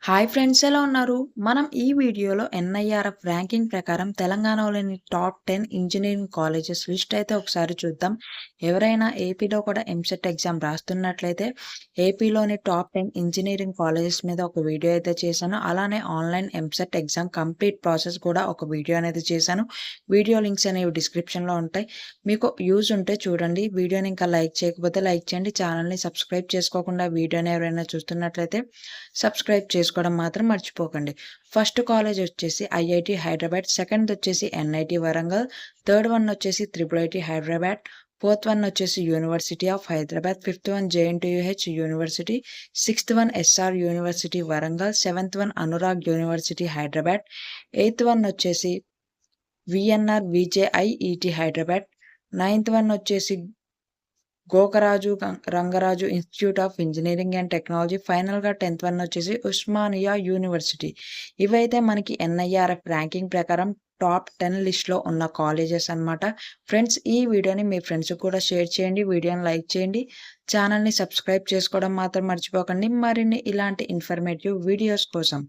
Hi friends, ఎలా ఉన్నారు? మనం ఈ వీడియోలో ఎన్ఐఆర్ఎఫ్ ర్యాంకింగ్ ప్రకారం తెలంగాణలోని టాప్ 10 ఇంజినీరింగ్ కాలేజెస్ లిస్ట్ అయితే ఒకసారి చూద్దాం. ఎవరైనా ఏపీలో కూడా ఎంసెట్ ఎగ్జామ్ రాస్తున్నట్లయితే ఏపీలోని టాప్ 10 ఇంజినీరింగ్ కాలేజెస్ మీద ఒక వీడియో అయితే చేశాను. అలానే online EAMCET exam complete process కూడా ఒక వీడియో అనేది చేశాను. వీడియో లింక్స్ అనేవి డిస్క్రిప్షన్లో ఉంటాయి. మీకు యూజ్ ఉంటే చూడండి. వీడియోని ఇంకా లైక్ చేయకపోతే లైక్ చేయండి. ఛానల్ని సబ్స్క్రైబ్ చేసుకోకుండా వీడియోని ఎవరైనా చూస్తున్నట్లయితే సబ్స్క్రైబ్ చేసుకోవడం మాత్రం మర్చిపోకండి. ఫస్ట్ కాలేజ్ వచ్చేసి ఐఐటి హైదరాబాద్, సెకండ్ వచ్చేసి ఎన్ఐటి వరంగల్, థర్డ్ వన్ వచ్చేసి triple IT Hyderabad, fourth one వచ్చేసి University of Hyderabad, fifth one JNTUH University, sixth one SR University Warangal, seventh one Anurag University Hyderabad, eighth one వచ్చేసి VNR VJIET Hyderabad, ninth one వచ్చేసి Gokaraju Rangaraju Institute of Engineering and Technology, ఫైనల్గా 10th one వచ్చేసి Osmania university. ఇవైతే మనకి NIRF ranking ప్రకారం top 10 లిస్ట్లో ఉన్న కాలేజెస్ అన్నమాట. ఫ్రెండ్స్, ఈ వీడియోని మీ ఫ్రెండ్స్కి కూడా షేర్ చేయండి, వీడియోని లైక్ చేయండి, ఛానల్ని సబ్స్క్రైబ్ చేసుకోవడం మాత్రం మర్చిపోకండి మరిన్ని ఇలాంటి ఇన్ఫర్మేటివ్ వీడియోస్ కోసం.